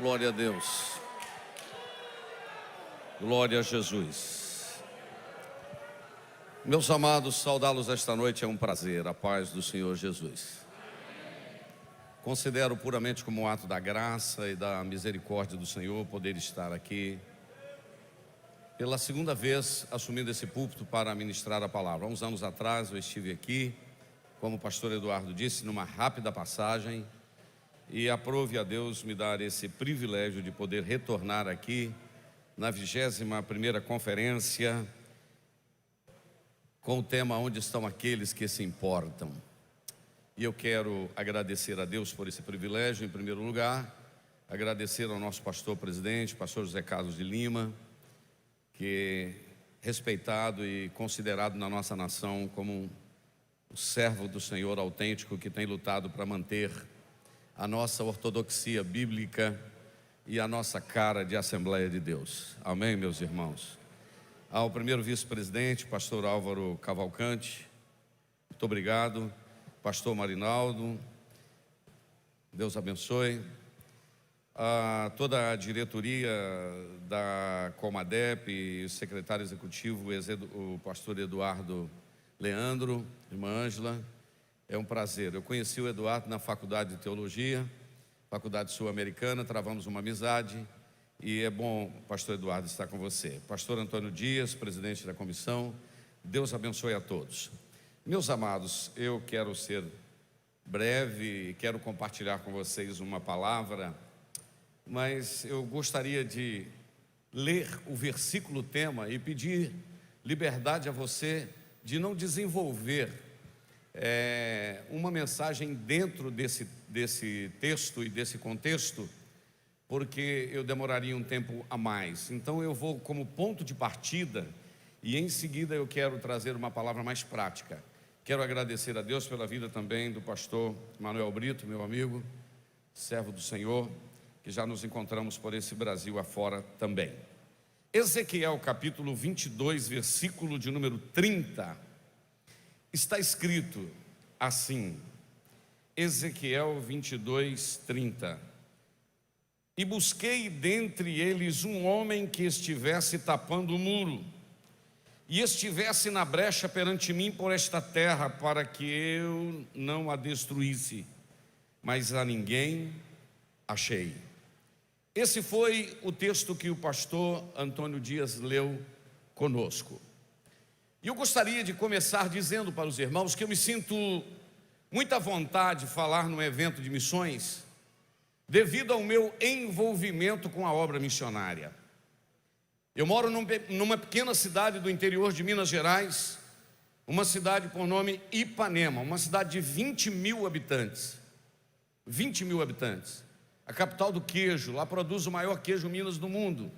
Glória a Deus. Glória a Jesus. Meus amados, saudá-los esta noite é um prazer. A paz do Senhor Jesus. Considero puramente como um ato da graça e da misericórdia do Senhor poder estar aqui pela segunda vez assumindo esse púlpito para ministrar a palavra. Há uns anos atrás eu estive aqui, como o pastor Eduardo disse, numa rápida passagem, e aprove a Deus me dar esse privilégio de poder retornar aqui na 21ª conferência com o tema Onde estão aqueles que se importam. E eu quero agradecer a Deus por esse privilégio, em primeiro lugar, agradecer ao nosso pastor presidente, pastor José Carlos de Lima, que é respeitado e considerado na nossa nação como o servo do Senhor autêntico que tem lutado para manter a nossa ortodoxia bíblica e a nossa cara de Assembleia de Deus. Amém, meus irmãos? Ao primeiro vice-presidente, pastor Álvaro Cavalcante, muito obrigado. Pastor Marinaldo, Deus abençoe. A toda a diretoria da Comadep e o secretário executivo, o pastor Eduardo Leandro, irmã Ângela, é um prazer. Eu conheci o Eduardo na faculdade de teologia, faculdade sul-americana, travamos uma amizade e é bom, pastor Eduardo, estar com você. Pastor Antônio Dias, presidente da comissão, Deus abençoe a todos. Meus amados, eu quero ser breve e quero compartilhar com vocês uma palavra, mas eu gostaria de ler o versículo tema e pedir liberdade a você de não desenvolver uma mensagem dentro desse texto e desse contexto, porque eu demoraria um tempo a mais. Então eu vou como ponto de partida e em seguida eu quero trazer uma palavra mais prática. Quero agradecer a Deus pela vida também do pastor Manuel Brito, meu amigo, servo do Senhor, que já nos encontramos por esse Brasil afora também. Ezequiel capítulo 22, versículo de número 30, está escrito assim, Ezequiel 22, 30. E busquei dentre eles um homem que estivesse tapando o muro, e estivesse na brecha perante mim por esta terra, para que eu não a destruísse, mas a ninguém achei. Esse foi o texto que o pastor Antônio Dias leu conosco. E eu gostaria de começar dizendo para os irmãos que eu me sinto muita vontade de falar num evento de missões, devido ao meu envolvimento com a obra missionária. Eu moro numa pequena cidade do interior de Minas Gerais, uma cidade por nome Ipanema, uma cidade de 20 mil habitantes. 20 mil habitantes. A capital do queijo, lá produz o maior queijo Minas do mundo.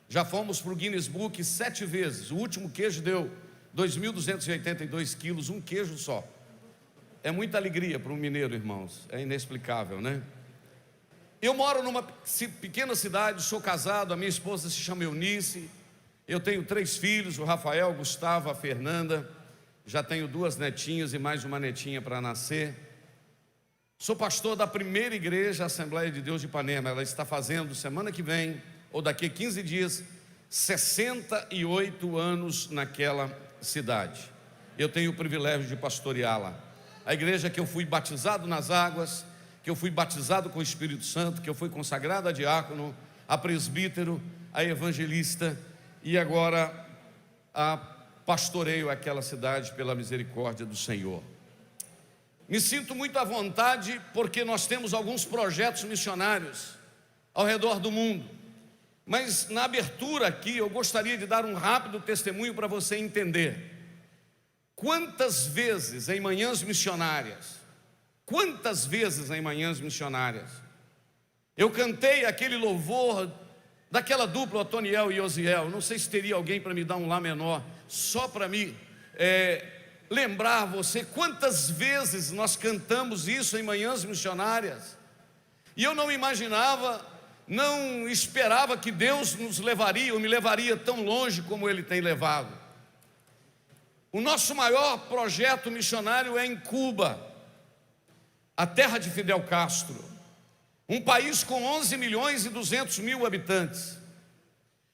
Já fomos para o Guinness Book 7 vezes. O último queijo deu 2.282 quilos, um queijo só. É muita alegria para um mineiro, irmãos. É inexplicável, né? Eu moro numa pequena cidade, sou casado, a minha esposa se chama Eunice. Eu tenho 3 filhos, o Rafael, o Gustavo, a Fernanda. Já tenho 2 netinhas e mais uma netinha para nascer. Sou pastor da primeira igreja Assembleia de Deus de Ipanema. Ela está fazendo semana que vem, ou daqui a 15 dias, 68 anos naquela cidade. Eu tenho o privilégio de pastoreá-la. A igreja que eu fui batizado nas águas, que eu fui batizado com o Espírito Santo, que eu fui consagrado a diácono, a presbítero, a evangelista e agora a pastoreio aquela cidade pela misericórdia do Senhor. Me sinto muito à vontade porque nós temos alguns projetos missionários ao redor do mundo. Mas na abertura aqui eu gostaria de dar um rápido testemunho para você entender. Quantas vezes em manhãs missionárias eu cantei aquele louvor daquela dupla, Otoniel e Osiel. Não sei se teria alguém para me dar um lá menor, só para me lembrar você. Quantas vezes nós cantamos isso em manhãs missionárias, e eu não imaginava, não esperava que Deus nos levaria ou me levaria tão longe como Ele tem levado. O nosso maior projeto missionário é em Cuba, a terra de Fidel Castro. Um país com 11 milhões e 200 mil habitantes.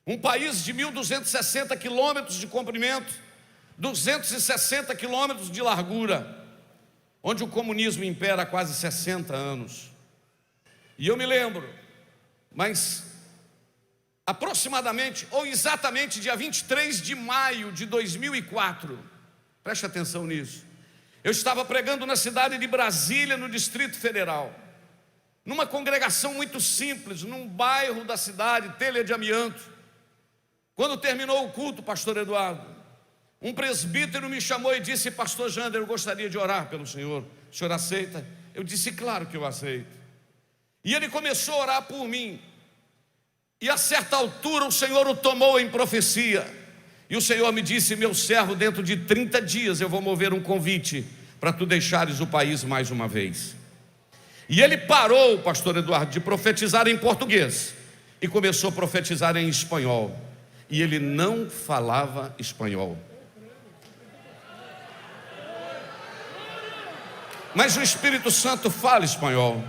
Um país de 1.260 quilômetros de comprimento, 260 quilômetros de largura, onde o comunismo impera há quase 60 anos. E eu me lembro, mas aproximadamente, ou exatamente dia 23 de maio de 2004, preste atenção nisso, eu estava pregando na cidade de Brasília, no Distrito Federal, numa congregação muito simples, num bairro da cidade, Telha de Amianto. Quando terminou o culto, pastor Eduardo, um presbítero me chamou e disse: pastor Jander, eu gostaria de orar pelo senhor, o senhor aceita? Eu disse: claro que eu aceito. E ele começou a orar por mim, e a certa altura o Senhor o tomou em profecia, e o Senhor me disse: meu servo, dentro de 30 dias eu vou mover um convite para tu deixares o país mais uma vez. E ele parou, pastor Eduardo, de profetizar em português e começou a profetizar em espanhol. E ele não falava espanhol, mas o Espírito Santo fala espanhol.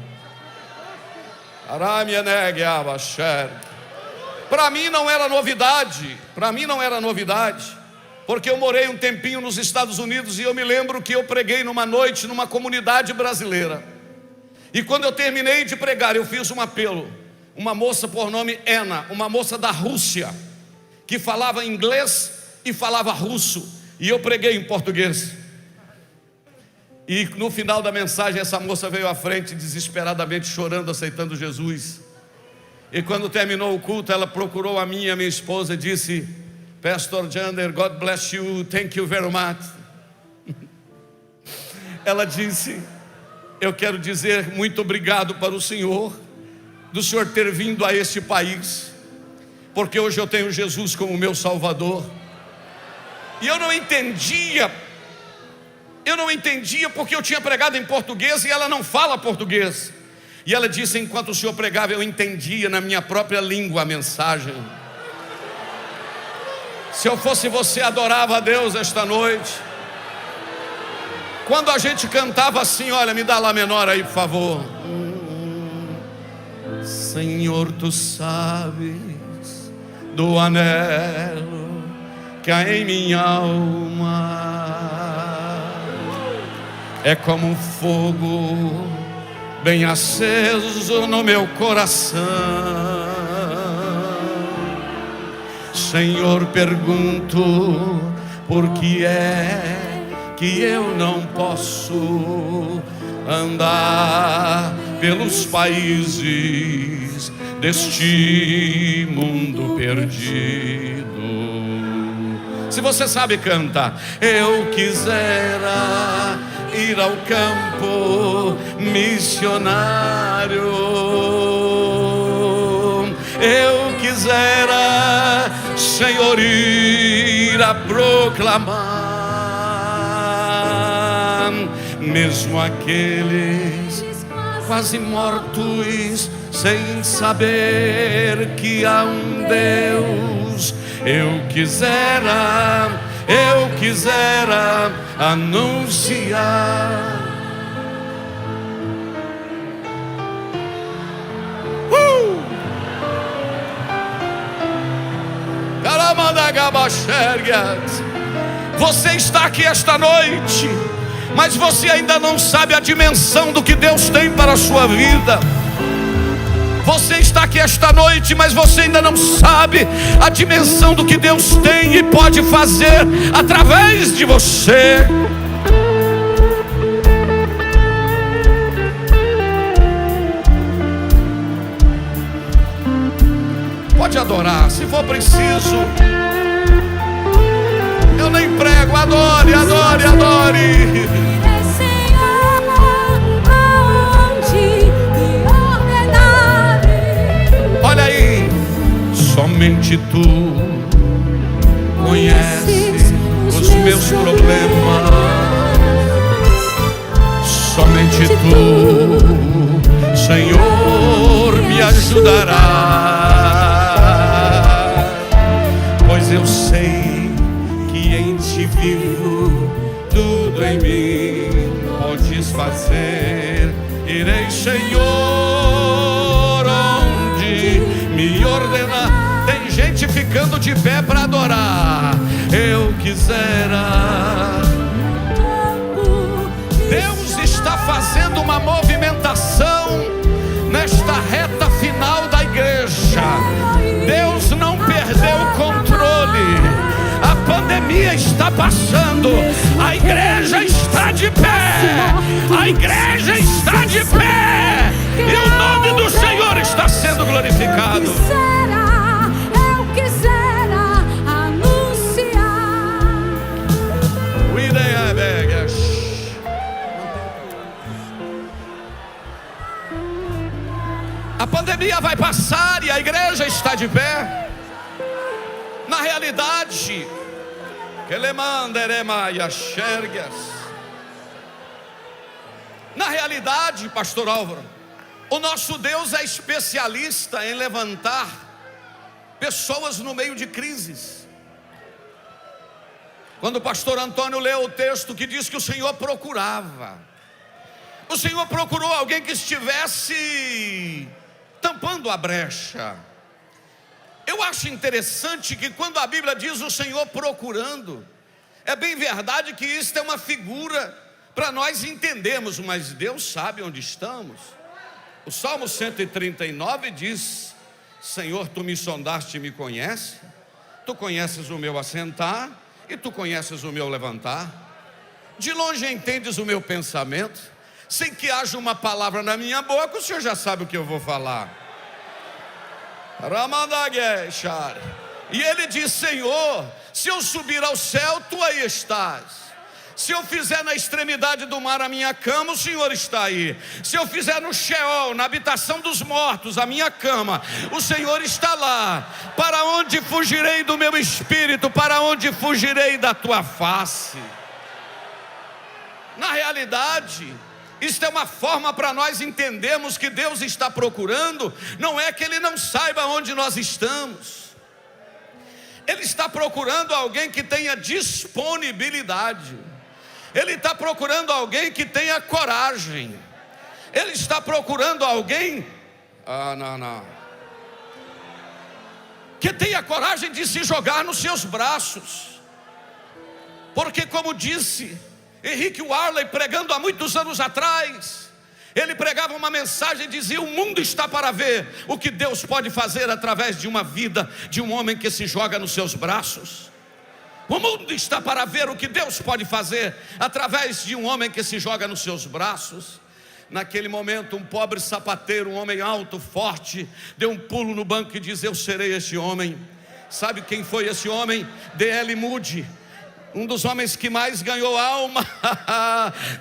Para mim não era novidade, porque eu morei um tempinho nos Estados Unidos, e eu me lembro que eu preguei numa noite numa comunidade brasileira. E quando eu terminei de pregar, eu fiz um apelo. Uma moça por nome Ana, uma moça da Rússia, que falava inglês e falava russo, e eu preguei em português. E no final da mensagem, essa moça veio à frente desesperadamente chorando, aceitando Jesus. E quando terminou o culto, ela procurou a mim e a minha esposa e disse: Pastor Jander, God bless you, thank you very much. Ela disse: eu quero dizer muito obrigado para o Senhor, do Senhor ter vindo a este país, porque hoje eu tenho Jesus como meu Salvador. E eu não entendia porque eu tinha pregado em português e ela não fala português. E ela disse: enquanto o Senhor pregava, eu entendia na minha própria língua a mensagem. Se eu fosse você, adorava a Deus esta noite. Quando a gente cantava assim, olha, me dá lá menor aí, por favor. Senhor, tu sabes do anelo que há em minha alma, é como um fogo bem aceso no meu coração. Senhor, pergunto por que é que eu não posso andar pelos países deste mundo perdido. Se você sabe cantar, eu quisera ir ao campo missionário, eu quisera, Senhor, ir a proclamar, mesmo aqueles quase mortos, sem saber que há um Deus. Eu quisera anunciar. Você está aqui esta noite, mas você ainda não sabe a dimensão do que Deus tem para a sua vida. Você está aqui esta noite, mas você ainda não sabe a dimensão do que Deus tem e pode fazer através de você. Pode adorar, se for preciso. Eu nem prego, adore, adore, adore. Olha aí, somente tu conheces os meus problemas, somente tu, Senhor, me ajudará, pois eu sei que em ti vivo, tudo em mim podes fazer. Irei, Senhor, ordenar. Tem gente ficando de pé para adorar. Eu quisera. Deus está fazendo uma movimentação nesta reta final da igreja. Deus não perdeu o controle. A pandemia está passando. A igreja está de pé. A igreja está de pé. E o nome do Senhor está sendo glorificado. Eu quisera anunciar. A pandemia vai passar e a igreja está de pé. Na realidade, na realidade, pastor Álvaro, o nosso Deus é especialista em levantar pessoas no meio de crises. Quando o pastor Antônio leu o texto que diz que o Senhor procurava, o Senhor procurou alguém que estivesse tampando a brecha. Eu acho interessante que quando a Bíblia diz o Senhor procurando, é bem verdade que isso é uma figura para nós entendermos, mas Deus sabe onde estamos. O Salmo 139 diz: Senhor, tu me sondaste e me conheces, tu conheces o meu assentar e tu conheces o meu levantar. De longe entendes o meu pensamento, sem que haja uma palavra na minha boca, o Senhor já sabe o que eu vou falar. E ele diz: Senhor, se eu subir ao céu, tu aí estás. Se eu fizer na extremidade do mar a minha cama, o Senhor está aí. Se eu fizer no Sheol, na habitação dos mortos, a minha cama, o Senhor está lá. Para onde fugirei do meu espírito? Para onde fugirei da tua face? Na realidade, isto é uma forma para nós entendermos que Deus está procurando. Não é que Ele não saiba onde nós estamos. Ele está procurando alguém que tenha disponibilidade. Ele está procurando alguém que tenha coragem. Ele está procurando alguém que tenha coragem de se jogar nos seus braços. Porque, como disse Henrique Warley, pregando há muitos anos atrás, ele pregava uma mensagem e dizia: o mundo está para ver o que Deus pode fazer através de uma vida de um homem que se joga nos seus braços. O mundo está para ver o que Deus pode fazer através de um homem que se joga nos seus braços. Naquele momento, um pobre sapateiro, um homem alto, forte, deu um pulo no banco e disse: eu serei esse homem. Sabe quem foi esse homem? D.L. Moody, um dos homens que mais ganhou alma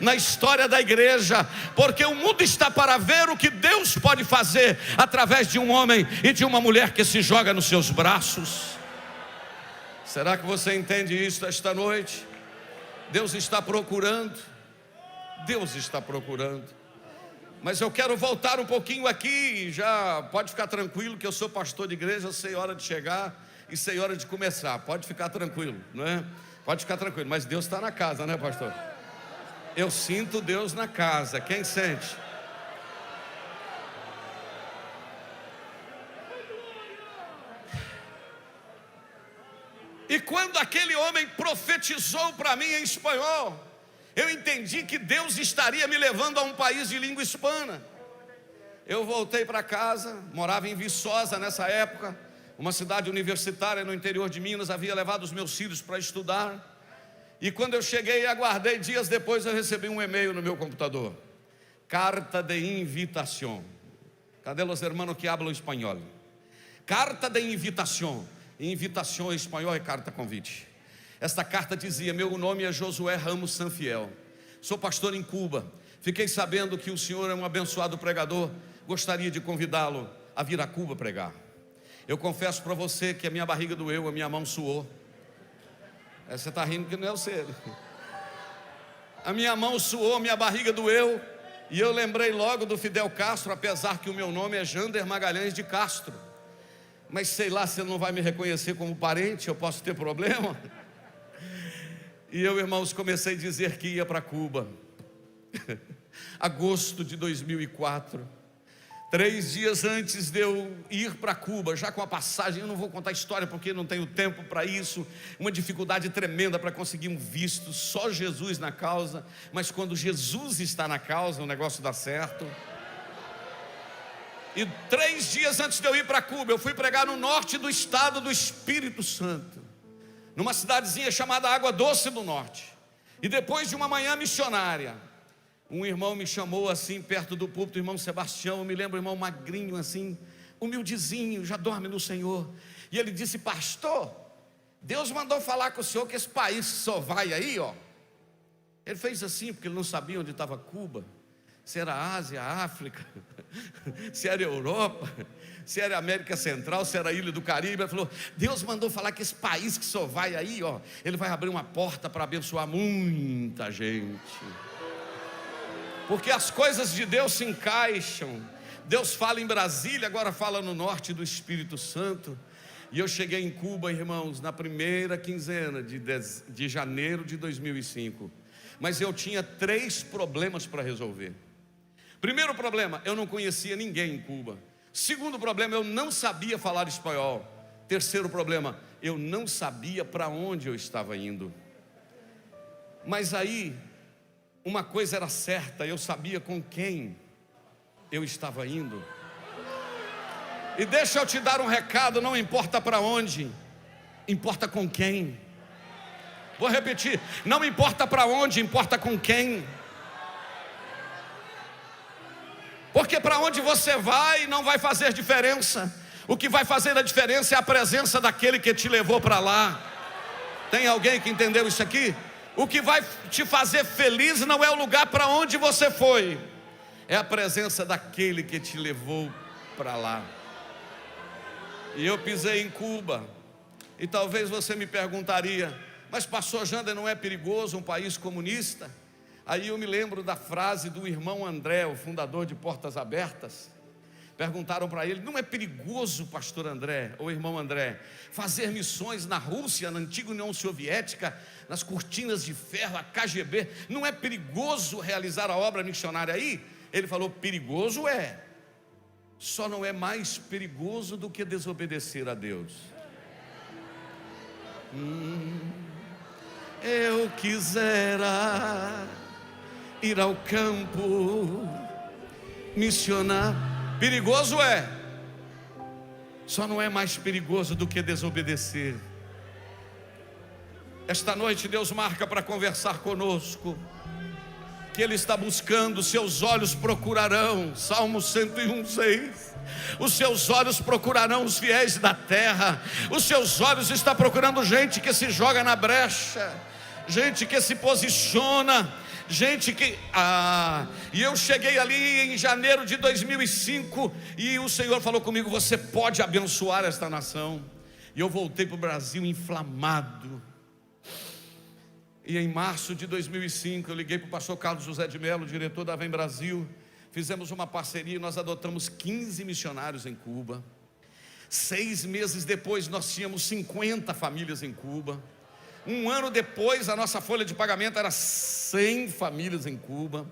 na história da igreja. Porque o mundo está para ver o que Deus pode fazer através de um homem e de uma mulher que se joga nos seus braços. Será que você entende isso esta noite? Deus está procurando. Deus está procurando. Mas eu quero voltar um pouquinho aqui. Já pode ficar tranquilo que eu sou pastor de igreja. Eu sei hora de chegar e sei hora de começar. Pode ficar tranquilo, não é? Pode ficar tranquilo. Mas Deus está na casa, né, pastor? Eu sinto Deus na casa. Quem sente? E quando aquele homem profetizou para mim em espanhol, eu entendi que Deus estaria me levando a um país de língua hispana. Eu voltei para casa, morava em Viçosa nessa época, uma cidade universitária no interior de Minas. Havia levado os meus filhos para estudar. E quando eu cheguei e aguardei, dias depois eu recebi um e-mail no meu computador: carta de invitación. Cadê os hermanos que hablam espanhol? Carta de invitación. Invitação em espanhol é carta convite. Esta carta dizia: meu nome é Josué Ramos Sanfiel, sou pastor em Cuba. Fiquei sabendo que o senhor é um abençoado pregador. Gostaria de convidá-lo a vir a Cuba pregar. Eu confesso para você que a minha barriga doeu, a minha mão suou. Você está rindo que não é o seu. A minha mão suou, minha barriga doeu. E eu lembrei logo do Fidel Castro, apesar que o meu nome é Jander Magalhães de Castro. Mas sei lá, se ele não vai me reconhecer como parente, eu posso ter problema. E eu, irmãos, comecei a dizer que ia para Cuba. Agosto de 2004. 3 dias antes de eu ir para Cuba, já com a passagem, eu não vou contar a história porque não tenho tempo para isso, uma dificuldade tremenda para conseguir um visto, só Jesus na causa, mas quando Jesus está na causa, o negócio dá certo. E 3 dias antes de eu ir para Cuba, eu fui pregar no norte do estado do Espírito Santo, numa cidadezinha chamada Água Doce do Norte. E depois de uma manhã missionária, um irmão me chamou assim perto do púlpito, o irmão Sebastião, eu me lembro, o irmão magrinho assim, humildezinho, já dorme no Senhor. E ele disse: pastor, Deus mandou falar com o senhor que esse país só vai aí, ó. Ele fez assim porque ele não sabia onde estava Cuba, se era Ásia, África, se era Europa, se era América Central, se era Ilha do Caribe. Ele falou: Deus mandou falar que esse país que só vai aí, ó, ele vai abrir uma porta para abençoar muita gente. Porque as coisas de Deus se encaixam. Deus fala em Brasília, agora fala no norte do Espírito Santo. E eu cheguei em Cuba, irmãos, na primeira quinzena de janeiro de 2005. Mas eu tinha 3 problemas para resolver. Primeiro problema, eu não conhecia ninguém em Cuba. Segundo problema, eu não sabia falar espanhol. Terceiro problema, eu não sabia para onde eu estava indo. Mas aí, uma coisa era certa, eu sabia com quem eu estava indo. E deixa eu te dar um recado, não importa para onde, importa com quem. Vou repetir, não importa para onde, importa com quem. Porque para onde você vai não vai fazer diferença. O que vai fazer a diferença é a presença daquele que te levou para lá. Tem alguém que entendeu isso aqui? O que vai te fazer feliz não é o lugar para onde você foi, é a presença daquele que te levou para lá. E eu pisei em Cuba. E talvez você me perguntaria: mas pastor Jander, não é perigoso um país comunista? Aí eu me lembro da frase do irmão André, o fundador de Portas Abertas. Perguntaram para ele: não é perigoso, pastor André, ou irmão André, fazer missões na Rússia, na antiga União Soviética, nas cortinas de ferro, a KGB, não é perigoso realizar a obra missionária aí? Ele falou: perigoso é, só não é mais perigoso do que desobedecer a Deus. Eu quisera ir ao campo, missionar. Perigoso é, só não é mais perigoso do que desobedecer. Esta noite Deus marca para conversar conosco, que Ele está buscando, seus olhos procurarão, Salmo 101:6. Os seus olhos procurarão os fiéis da terra. Os seus olhos estão procurando gente que se joga na brecha, gente que se posiciona, gente que... E eu cheguei ali em janeiro de 2005 e o Senhor falou comigo: você pode abençoar esta nação. E eu voltei para o Brasil inflamado. E em março de 2005 eu liguei para o pastor Carlos José de Mello, diretor da Vem Brasil. Fizemos uma parceria e nós adotamos 15 missionários em Cuba. 6 meses depois nós tínhamos 50 famílias em Cuba. 1 ano depois a nossa folha de pagamento era 100 famílias em Cuba.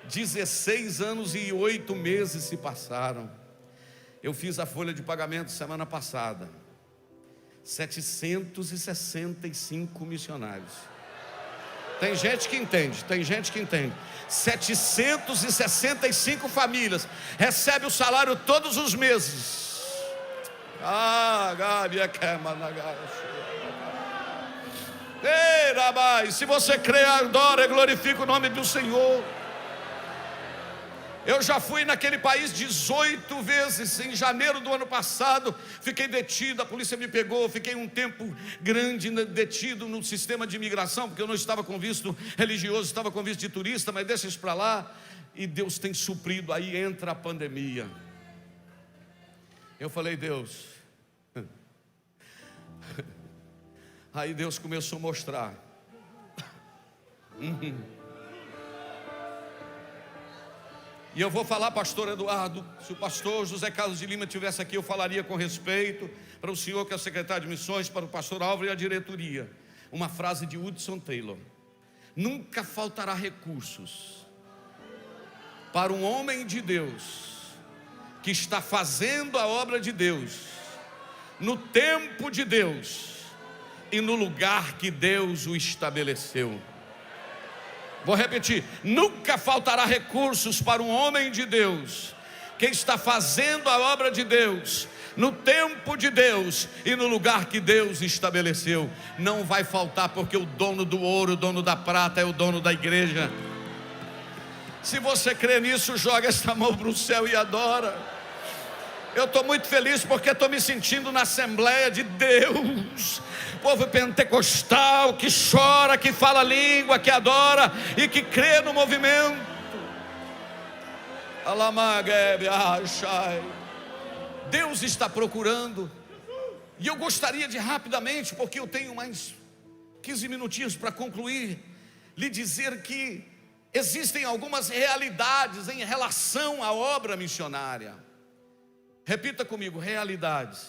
16 anos e 8 meses se passaram. Eu fiz a folha de pagamento semana passada. 765 missionários. Tem gente que entende, 765 famílias recebe o salário todos os meses. Se você crê, adora e glorifica o nome do Senhor. Eu já fui naquele país 18 vezes. Em janeiro do ano passado fiquei detido, a polícia me pegou. Fiquei um tempo grande detido no sistema de imigração, porque eu não estava com visto religioso, estava com visto de turista. Mas deixa isso para lá. E Deus tem suprido. Aí entra a pandemia. Eu falei: Deus. Aí Deus começou a mostrar. E eu vou falar, pastor Eduardo, se o pastor José Carlos de Lima estivesse aqui, eu falaria com respeito para o senhor que é o secretário de missões, para o pastor Álvaro e a diretoria. Uma frase de Hudson Taylor: nunca faltará recursos para um homem de Deus que está fazendo a obra de Deus, no tempo de Deus e no lugar que Deus o estabeleceu. Vou repetir: nunca faltará recursos para um homem de Deus que está fazendo a obra de Deus, no tempo de Deus e no lugar que Deus estabeleceu. Não vai faltar, porque o dono do ouro, o dono da prata é o dono da igreja. Se você crê nisso, joga essa mão para o céu e adora. Eu estou muito feliz porque estou me sentindo na Assembleia de Deus, povo pentecostal que chora, que fala língua, que adora e que crê no movimento. Deus está procurando, e eu gostaria de rapidamente, porque eu tenho mais 15 minutinhos para concluir, lhe dizer que existem algumas realidades em relação à obra missionária. Repita comigo: realidades.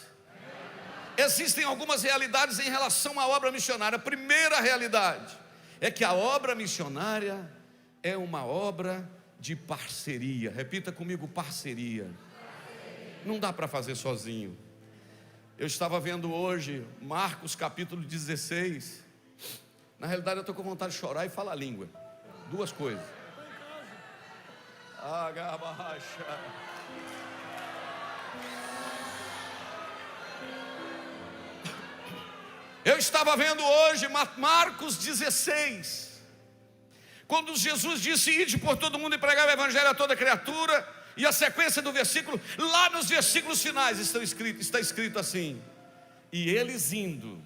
Existem algumas realidades em relação à obra missionária. A primeira realidade é que a obra missionária é uma obra de parceria. Repita comigo: parceria. Não dá para fazer sozinho. Eu estava vendo hoje Marcos capítulo 16. Na realidade eu estou com vontade de chorar e falar língua. Duas coisas. Eu estava vendo hoje Marcos 16, quando Jesus disse: ide por todo mundo e pregar o evangelho a toda criatura. E a sequência do versículo, lá nos versículos finais está escrito assim: e eles indo,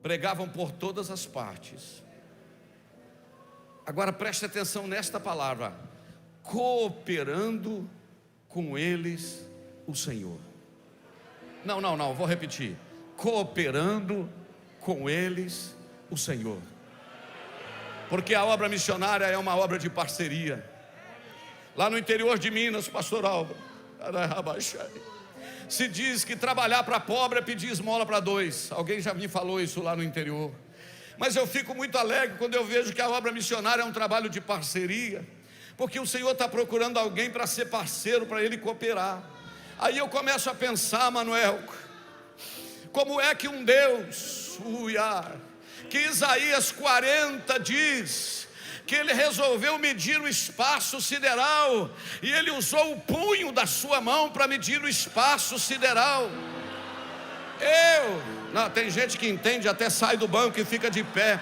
pregavam por todas as partes. Agora preste atenção nesta palavra: cooperando com eles o Senhor. Não, vou repetir: cooperando com eles o Senhor. Porque a obra missionária é uma obra de parceria. Lá no interior de Minas, pastor Álvaro, se diz que trabalhar para pobre é pedir esmola para dois. Alguém já me falou isso lá no interior. Mas eu fico muito alegre quando eu vejo que a obra missionária é um trabalho de parceria, porque o Senhor está procurando alguém para ser parceiro, para Ele cooperar. Aí eu começo a pensar, Manuel, como é que um Deus, que Isaías 40 diz que Ele resolveu medir o espaço sideral, e Ele usou o punho da sua mão para medir o espaço sideral. Não, tem gente que entende, até sai do banco e fica de pé.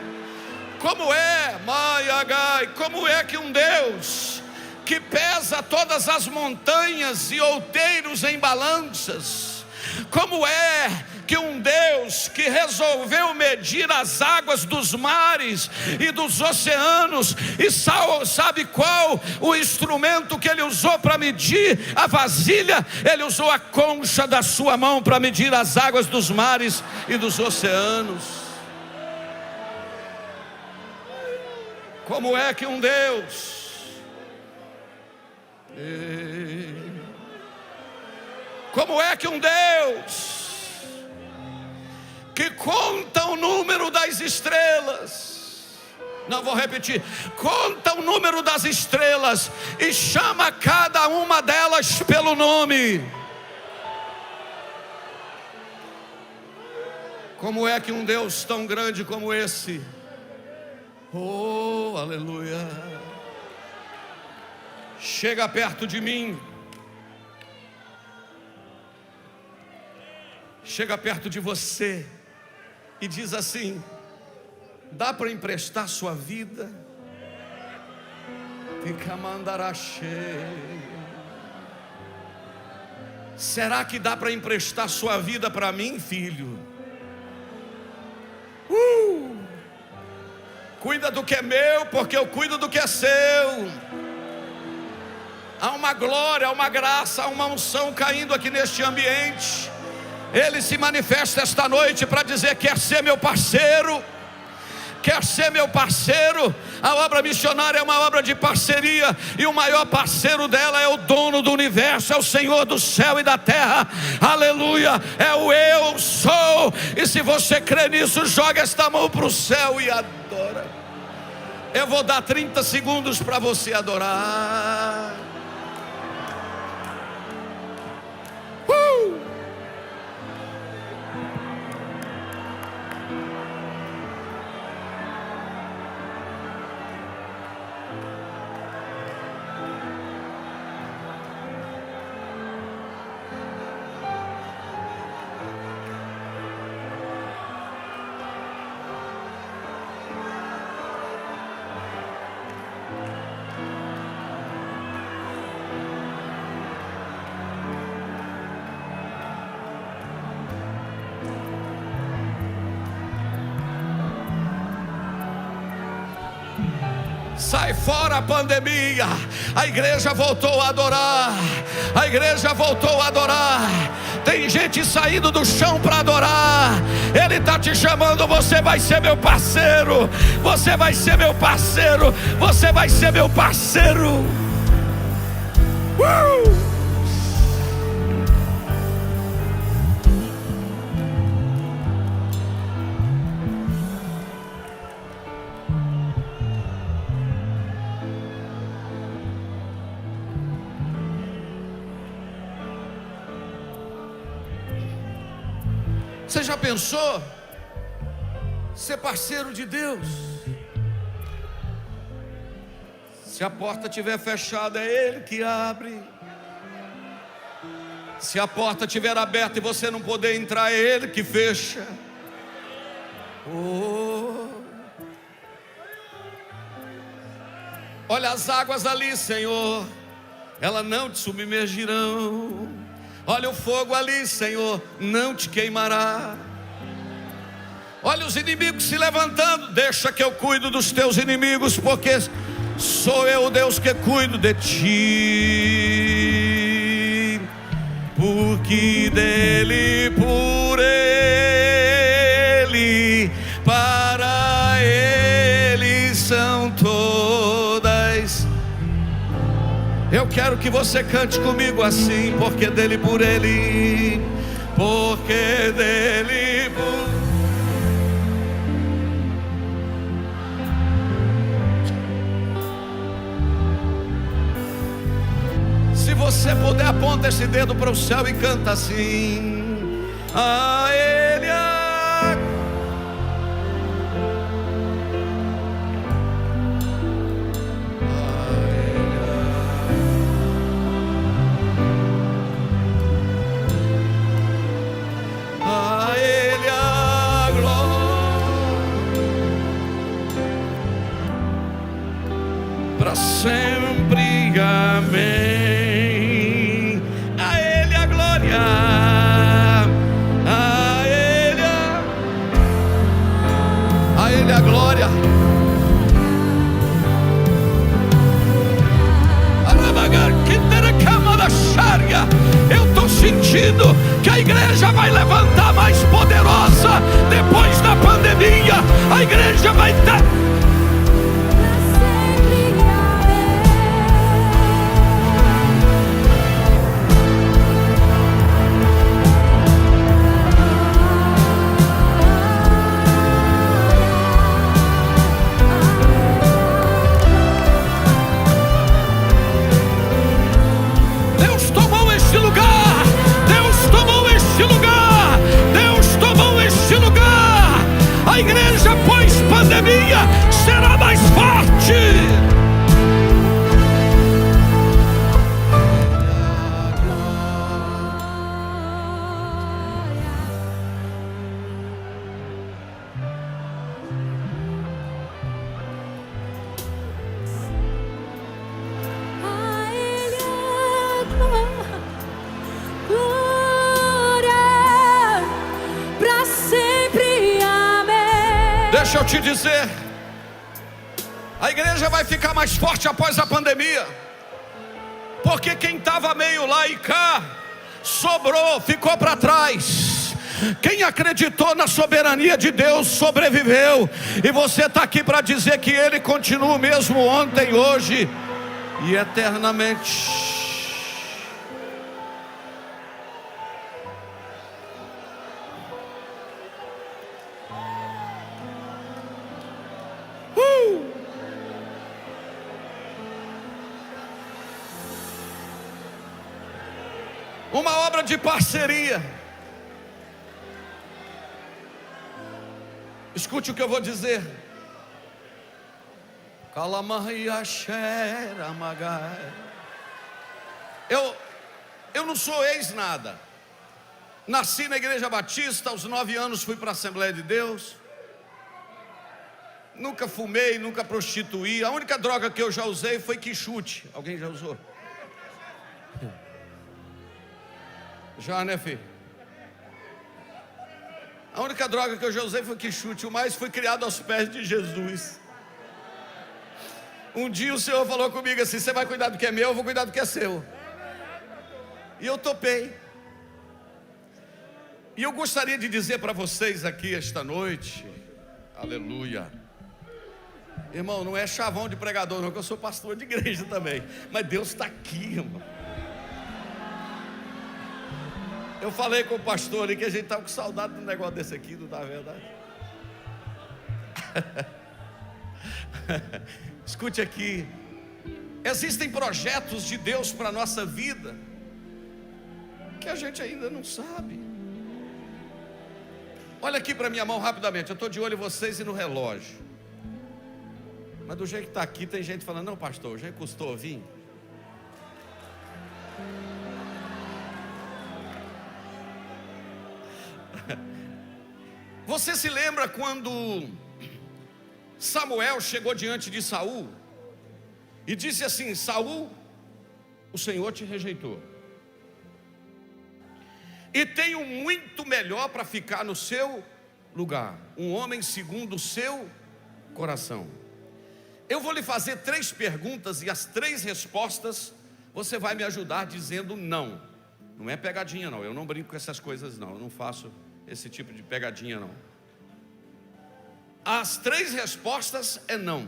Como é que um Deus que pesa todas as montanhas e outeiros em balanças, como é que um Deus que resolveu medir as águas dos mares e dos oceanos, e sabe qual o instrumento que Ele usou para medir a vasilha? Ele usou a concha da sua mão para medir as águas dos mares e dos oceanos. Como é que um Deus que conta o número das estrelas, não vou repetir, conta o número das estrelas e chama cada uma delas pelo nome. Como é que um Deus tão grande como esse, oh aleluia, chega perto de mim, chega perto de você e diz assim: dá para emprestar sua vida? Será que dá para emprestar sua vida para mim, filho? Cuida do que é meu, porque eu cuido do que é seu. Há uma glória, há uma graça, há uma unção caindo aqui neste ambiente. Ele se manifesta esta noite para dizer: quer ser meu parceiro? Quer ser meu parceiro? A obra missionária é uma obra de parceria, e o maior parceiro dela é o dono do universo, é o Senhor do céu e da terra, aleluia, é o eu sou. E se você crê nisso, joga esta mão para o céu e adora. Eu vou dar 30 segundos para você adorar. Sai fora a pandemia. A igreja voltou a adorar. A igreja voltou a adorar. Tem gente saindo do chão para adorar. Ele está te chamando. Você vai ser meu parceiro. Você vai ser meu parceiro. Você vai ser meu parceiro. Você já pensou ser parceiro de Deus? Se a porta estiver fechada, é Ele que abre. Se a porta estiver aberta e você não poder entrar, é Ele que fecha. Olha as águas ali, Senhor, elas não te submergirão. Olha o fogo ali, Senhor, não te queimará. Olha os inimigos se levantando. Deixa que eu cuido dos teus inimigos, porque sou eu o Deus que cuido de ti. Porque dele, por ele, para ele são todas. Eu quero que você cante comigo assim. Porque dele, por ele, porque dele, por... Se você puder, aponta esse dedo para o céu e canta assim: a ele a glória para sempre, amém. A Ele a glória, a Ele a glória. Eu estou sentindo que a igreja vai levantar mais poderosa depois da pandemia. A igreja vai ter... A igreja pós-pandemia será mais forte. Deixa eu te dizer, a igreja vai ficar mais forte após a pandemia, porque quem estava meio lá e cá, sobrou, ficou para trás. Quem acreditou na soberania de Deus, sobreviveu. E você está aqui para dizer que Ele continua o mesmo ontem, hoje e eternamente. Uma obra de parceria. Escute o que eu vou dizer. Eu não sou ex-nada. Nasci na Igreja Batista, aos 9 anos fui para a Assembleia de Deus. Nunca fumei, nunca prostituí. A única droga que eu já usei foi quichute. Alguém já usou? Já, né, filho? A única droga que eu já usei foi quichute. O mais fui criado aos pés de Jesus. Um dia o Senhor falou comigo assim: você vai cuidar do que é meu, eu vou cuidar do que é seu. E eu topei. E eu gostaria de dizer para vocês aqui esta noite, aleluia, irmão, não é chavão de pregador não, que eu sou pastor de igreja também, mas Deus está aqui, irmão. Eu falei com o pastor ali que a gente estava com saudade de um negócio desse aqui, não está verdade? Escute aqui, existem projetos de Deus para a nossa vida que a gente ainda não sabe. Olha aqui para minha mão rapidamente, eu estou de olho em vocês e no relógio. Mas do jeito que está aqui, tem gente falando: não, pastor, já custou vir? Você se lembra quando Samuel chegou diante de Saul e disse assim: Saul, o Senhor te rejeitou, e tenho muito melhor para ficar no seu lugar, um homem segundo o seu coração. Eu vou lhe fazer 3 perguntas e as 3 respostas você vai me ajudar dizendo não. Não é pegadinha não, eu não brinco com essas coisas não, eu não faço esse tipo de pegadinha não. As 3 respostas é não.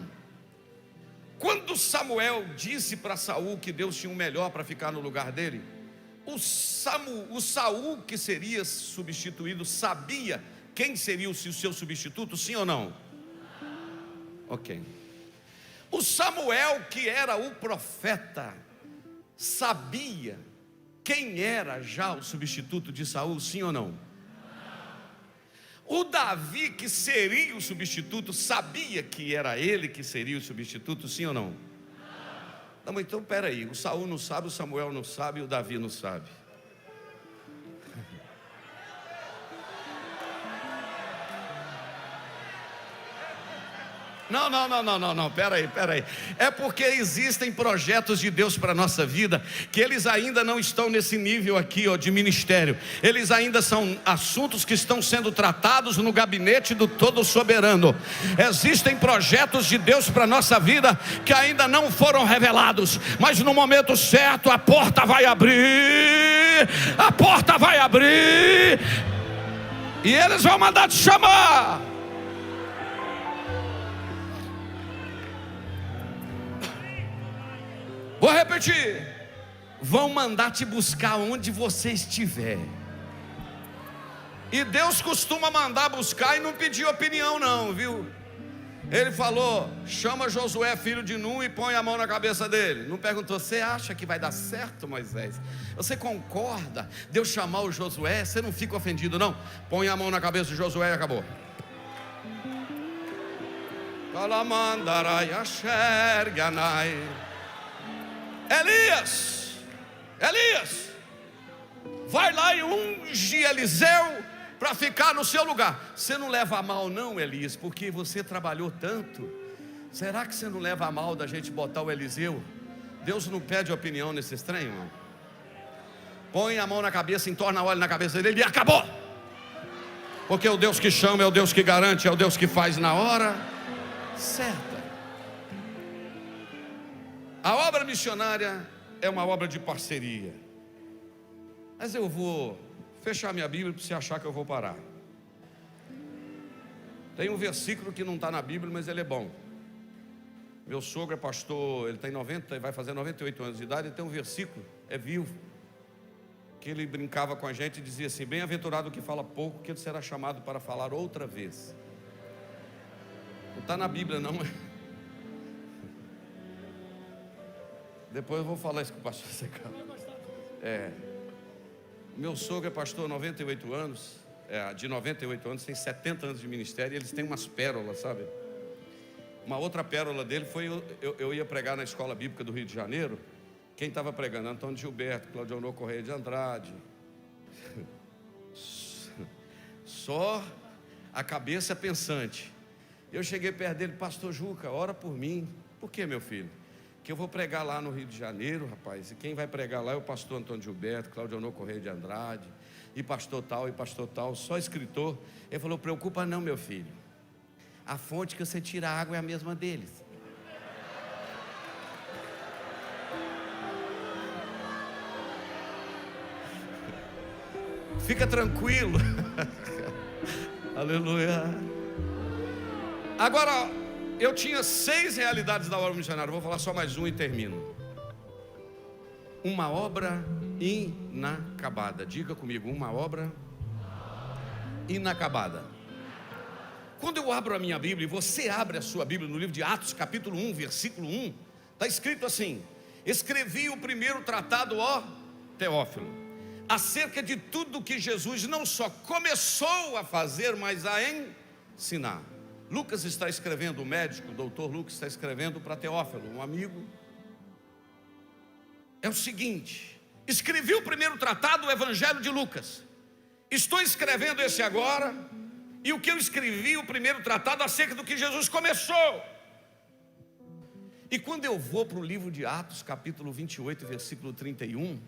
Quando Samuel disse para Saul que Deus tinha um melhor para ficar no lugar dele, o Saul que seria substituído sabia quem seria o seu substituto, sim ou não? Ok. O Samuel, que era o profeta, sabia quem era já o substituto de Saul, sim ou não? O Davi, que seria o substituto, sabia que era ele que seria o substituto, sim ou não? Não, então peraí, o Saul não sabe, o Samuel não sabe, o Davi não sabe. Não, peraí. É porque existem projetos de Deus para a nossa vida, que eles ainda não estão nesse nível aqui, ó, de ministério. Eles ainda são assuntos que estão sendo tratados no gabinete do Todo Soberano. Existem projetos de Deus para a nossa vida que ainda não foram revelados, mas no momento certo a porta vai abrir. E eles vão mandar te chamar. Vou repetir: vão mandar te buscar onde você estiver. E Deus costuma mandar buscar e não pedir opinião não, viu? Ele falou: chama Josué, filho de Nun, e põe a mão na cabeça dele. Não perguntou: você acha que vai dar certo, Moisés? Você concorda Deus chamar o Josué? Você não fica ofendido não? Põe a mão na cabeça de Josué e acabou. Elias, vai lá e unge Eliseu para ficar no seu lugar. Você não leva a mal não, Elias, porque você trabalhou tanto. Será que você não leva a mal da gente botar o Eliseu? Deus não pede opinião nesse trem, irmão. Põe a mão na cabeça, entorna óleo na cabeça dele e acabou. Porque o Deus que chama é o Deus que garante, é o Deus que faz na hora certa. A obra missionária é uma obra de parceria. Mas eu vou fechar minha Bíblia para você achar que eu vou parar. Tem um versículo que não está na Bíblia, mas ele é bom. Meu sogro é pastor, ele tem 90, vai fazer 98 anos de idade. E tem um versículo, é vivo, que ele brincava com a gente e dizia assim: bem-aventurado o que fala pouco, que ele será chamado para falar outra vez. Não está na Bíblia não, mas depois eu vou falar isso com o pastor Secão. Meu sogro é pastor há 98 anos, de 98 anos, tem 70 anos de ministério, e eles têm umas pérolas, sabe? Uma outra pérola dele foi, eu ia pregar na escola bíblica do Rio de Janeiro. Quem estava pregando? Antônio Gilberto, Claudionor Correia de Andrade. Só a cabeça pensante. Eu cheguei perto dele: pastor Juca, ora por mim. Por quê, meu filho? Que eu vou pregar lá no Rio de Janeiro, rapaz, e quem vai pregar lá é o pastor Antônio Gilberto, Claudionor Correia de Andrade, e pastor tal, só escritor. Ele falou: preocupa não, meu filho, a fonte que você tira a água é a mesma deles. Fica tranquilo. Aleluia. Agora, eu tinha 6 realidades da obra missionária. Vou falar só mais um e termino. Uma obra inacabada. Diga comigo, uma obra inacabada. Quando eu abro a minha Bíblia, e você abre a sua Bíblia no livro de Atos, capítulo 1, versículo 1, está escrito assim: escrevi o primeiro tratado, ó Teófilo, acerca de tudo que Jesus não só começou a fazer, mas a ensinar. Lucas está escrevendo, o médico, o doutor Lucas está escrevendo para Teófilo, um amigo. É o seguinte: escrevi o primeiro tratado, o Evangelho de Lucas. Estou escrevendo esse agora, e o que eu escrevi, o primeiro tratado acerca do que Jesus começou. E quando eu vou para o livro de Atos, capítulo 28, versículo 31,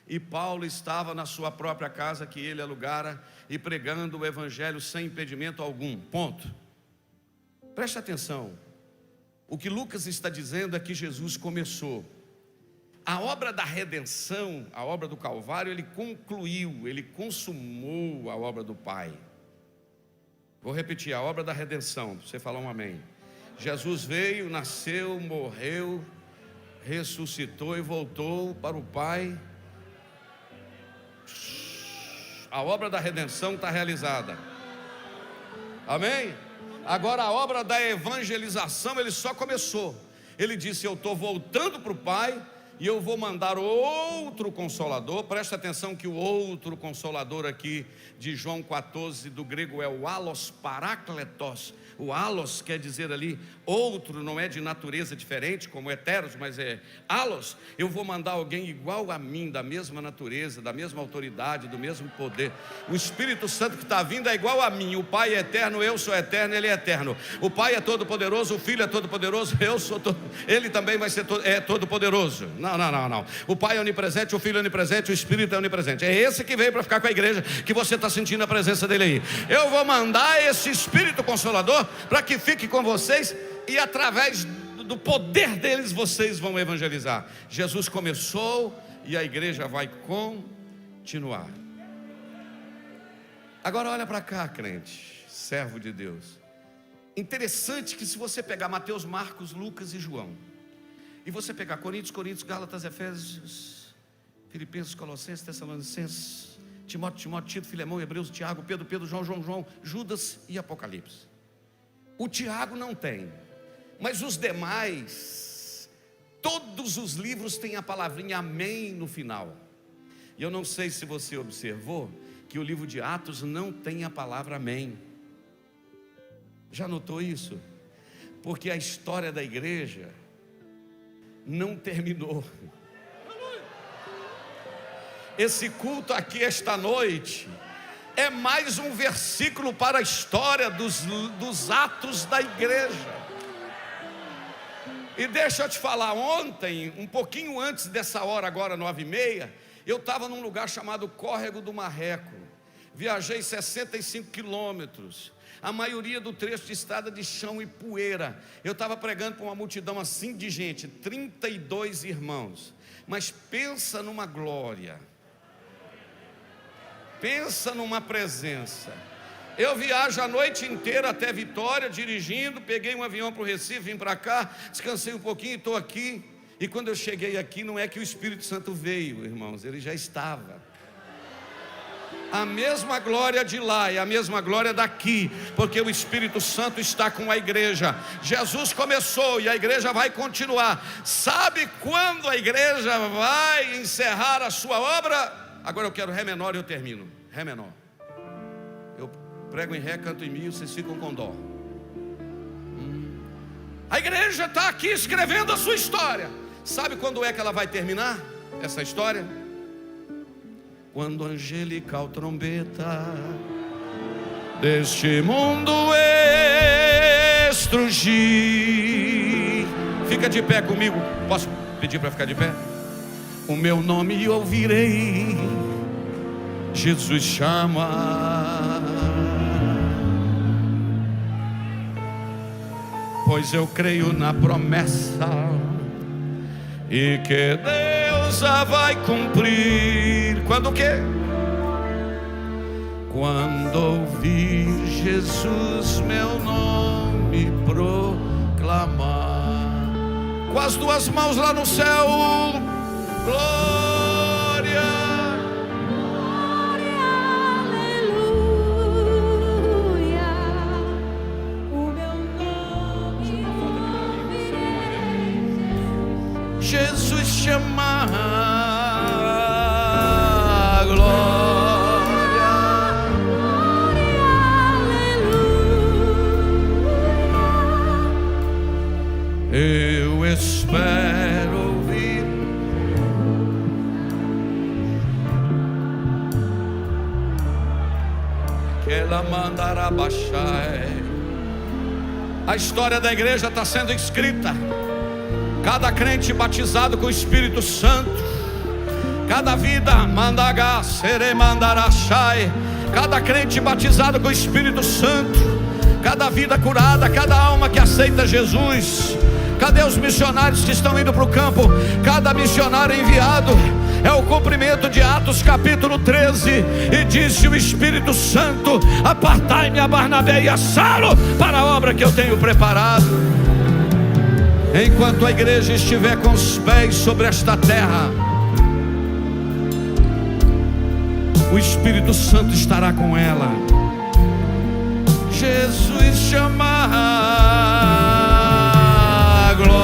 e Paulo estava na sua própria casa que ele alugara e pregando o Evangelho sem impedimento algum. Ponto. Preste atenção. O que Lucas está dizendo é que Jesus começou. A obra da redenção, a obra do Calvário, ele concluiu, ele consumou a obra do Pai. Vou repetir, a obra da redenção, para você falar um amém. Jesus veio, nasceu, morreu, ressuscitou e voltou para o Pai. A obra da redenção está realizada. Amém? Agora a obra da evangelização, ele só começou. Ele disse: eu estou voltando para o Pai, e eu vou mandar outro Consolador. Presta atenção que o outro Consolador aqui de João 14, do grego é o allos parakletos. O allos quer dizer ali outro, não é de natureza diferente como heteros, mas é allos. Eu vou mandar alguém igual a mim, da mesma natureza, da mesma autoridade, do mesmo poder. O Espírito Santo que está vindo é igual a mim. O Pai é eterno, eu sou eterno, Ele é eterno. O Pai é todo poderoso, o Filho é todo poderoso, eu sou todo... Ele também vai ser todo poderoso. Não. O Pai é onipresente, o Filho é onipresente, o Espírito é onipresente. É esse que veio para ficar com a igreja, que você está sentindo a presença dele aí. Eu vou mandar esse Espírito Consolador para que fique com vocês, e através do poder deles vocês vão evangelizar. Jesus começou e a igreja vai continuar. Agora olha para cá, crente, servo de Deus. Interessante que se você pegar Mateus, Marcos, Lucas e João, e você pegar Coríntios, Gálatas, Efésios, Filipenses, Colossenses, Tessalonicenses, Timóteo, Tito, Filemão, Hebreus, Tiago, Pedro, João, Judas e Apocalipse. O Tiago não tem, mas os demais, todos os livros têm a palavrinha amém no final. E eu não sei se você observou que o livro de Atos não tem a palavra amém. Já notou isso? Porque a história da igreja não terminou. Esse culto aqui esta noite é mais um versículo para a história dos atos da igreja. E deixa eu te falar, ontem, um pouquinho antes dessa hora, agora 9h30, eu estava num lugar chamado Córrego do Marreco. Viajei 65 quilômetros. A maioria do trecho de estrada de chão e poeira. Eu estava pregando para uma multidão assim de gente, 32 irmãos. Mas pensa numa glória, pensa numa presença. Eu viajo a noite inteira até Vitória, dirigindo. Peguei um avião para o Recife, vim para cá, descansei um pouquinho e estou aqui. E quando eu cheguei aqui, não é que o Espírito Santo veio, irmãos, ele já estava. A mesma glória de lá é a mesma glória daqui, porque o Espírito Santo está com a igreja. Jesus começou e a igreja vai continuar. Sabe quando a igreja vai encerrar a sua obra? Agora eu quero Ré menor e eu termino. Ré menor. Eu prego em Ré, canto em Mi, vocês ficam com Dó. A igreja está aqui escrevendo a sua história. Sabe quando é que ela vai terminar essa história? Quando a angelical trombeta deste mundo estrugir. Fica de pé comigo. Posso pedir para ficar de pé? O meu nome ouvirei, Jesus chama. Pois eu creio na promessa e que Deus a vai cumprir. Quando o quê? Quando ouvir Jesus meu nome proclamar, com as duas mãos lá no céu, glória, glória, aleluia. O meu nome ouvirei. Jesus chamar, glória, Glória, aleluia. eu espero ouvir. Que ela mandará baixar. A história da igreja está sendo escrita. Cada crente batizado com o Espírito Santo, cada vida mandagá, seremandarachai, cada crente batizado com o Espírito Santo, cada vida curada, cada alma que aceita Jesus. Cadê os missionários que estão indo para o campo? Cada missionário enviado é o cumprimento de Atos capítulo 13. E disse o Espírito Santo: apartai-me a Barnabé e a Saulo para a obra que eu tenho preparado. Enquanto a igreja estiver com os pés sobre esta terra, o Espírito Santo estará com ela. Jesus chamar, glória,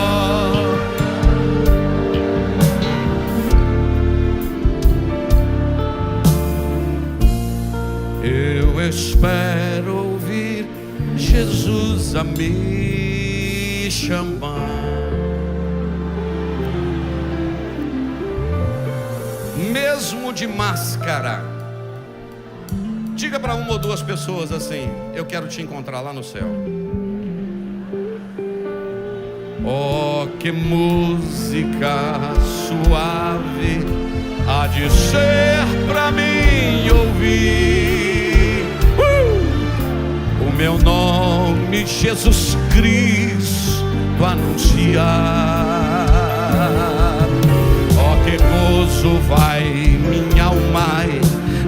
eu espero ouvir Jesus a me chamar. Mesmo de máscara, diga para uma ou duas pessoas assim: eu quero te encontrar lá no céu. Oh, que música suave há de ser para mim ouvir. O meu nome Jesus Cristo anunciar. Oh, que gozo vai minha alma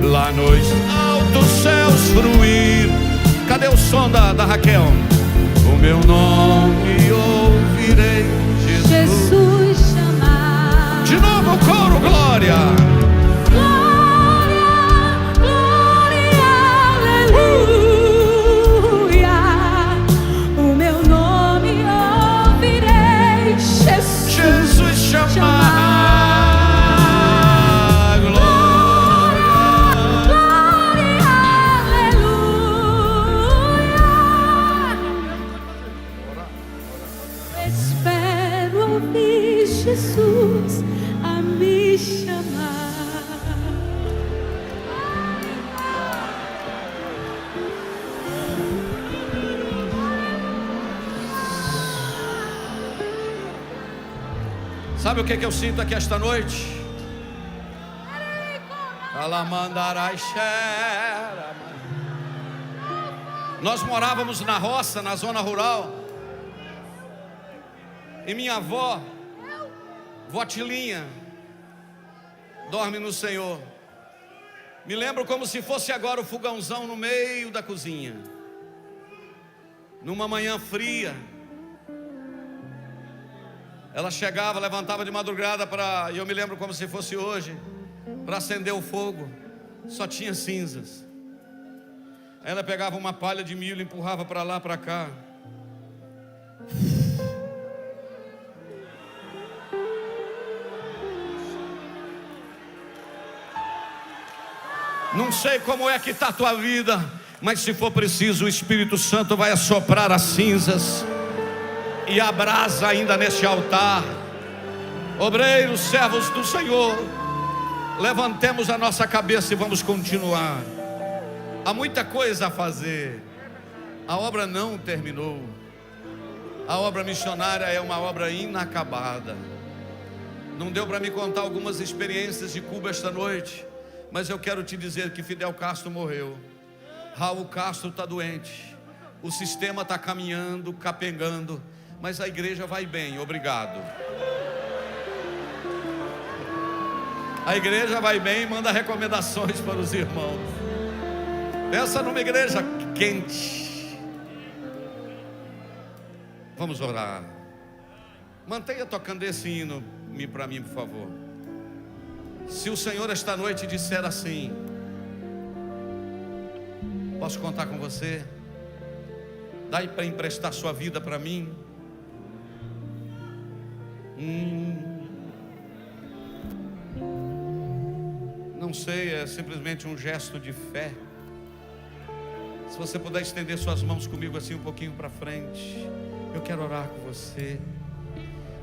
lá nos altos céus fruir. Cadê o som da Raquel? O meu nome ouvirei, Jesus chamar. De novo o coro, glória. Glória, glória, aleluia. O meu nome ouvirei, Jesus chamar, glória, glória, aleluia. Espero ouvir Jesus a me chamar. Sabe o que eu sinto aqui esta noite? Nós morávamos na roça, na zona rural, e minha avó, vó Tilinha, dorme no Senhor. Me lembro como se fosse agora o fogãozão no meio da cozinha, numa manhã fria. Ela chegava, levantava de madrugada e eu me lembro como se fosse hoje, para acender o fogo. Só tinha cinzas. Aí ela pegava uma palha de milho, empurrava para lá, para cá. Não sei como é que está a tua vida, mas se for preciso, o Espírito Santo vai assoprar as cinzas e a brasa ainda neste altar. Obreiros, servos do Senhor, levantemos a nossa cabeça e vamos continuar. Há muita coisa a fazer. A obra não terminou. A obra missionária é uma obra inacabada. Não deu para me contar algumas experiências de Cuba esta noite, mas eu quero te dizer que Fidel Castro morreu. Raul Castro está doente. O sistema está caminhando, capengando, mas a igreja vai bem, obrigado. A igreja vai bem e manda recomendações para os irmãos. Pensa numa igreja quente. Vamos orar. Mantenha tocando esse hino para mim, por favor. Se o Senhor esta noite disser assim: posso contar com você? Dá para emprestar sua vida para mim? Não sei, é simplesmente um gesto de fé. Se você puder estender suas mãos comigo assim um pouquinho para frente, eu quero orar com você.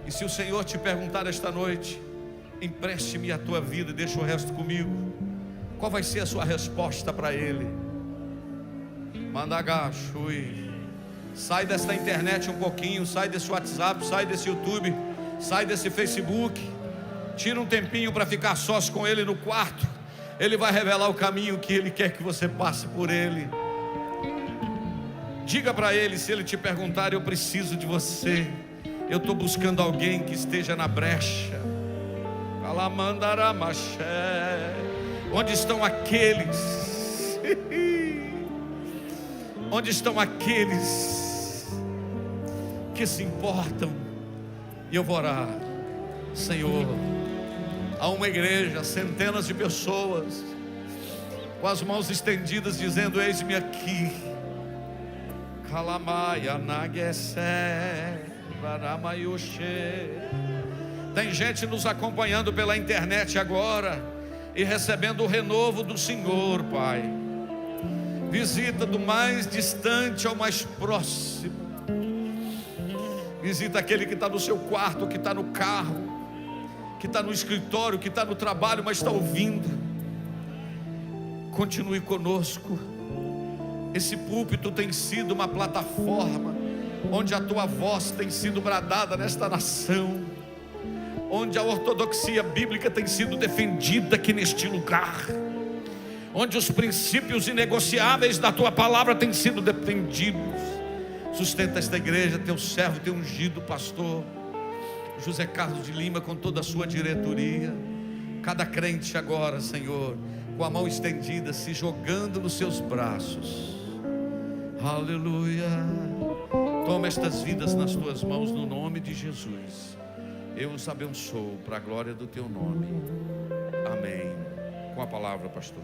E se o Senhor te perguntar esta noite: empreste-me a tua vida e deixa o resto comigo, qual vai ser a sua resposta para Ele? Manda agacho e sai desta internet um pouquinho, sai desse WhatsApp, sai desse YouTube, sai desse Facebook. Tira um tempinho para ficar sós com Ele no quarto. Ele vai revelar o caminho que Ele quer que você passe por Ele. Diga para Ele, se Ele te perguntar: eu preciso de você, eu estou buscando alguém que esteja na brecha. Onde estão aqueles? Onde estão aqueles que se importam? E eu vou orar. Senhor, há uma igreja, centenas de pessoas com as mãos estendidas, dizendo: eis-me aqui. Tem gente nos acompanhando pela internet agora e recebendo o renovo do Senhor, Pai. Visita do mais distante ao mais próximo. Visita aquele que está no seu quarto, que está no carro, que está no escritório, que está no trabalho, mas está ouvindo. Continue conosco. Esse púlpito tem sido uma plataforma onde a tua voz tem sido bradada nesta nação, onde a ortodoxia bíblica tem sido defendida aqui neste lugar, onde os princípios inegociáveis da tua palavra têm sido defendidos. Sustenta esta igreja, teu servo, teu ungido pastor José Carlos de Lima, com toda a sua diretoria. Cada crente agora, Senhor, com a mão estendida, se jogando nos seus braços. Aleluia. Toma estas vidas nas tuas mãos, no nome de Jesus. Eu os abençoo para a glória do teu nome. Amém. Com a palavra, pastor.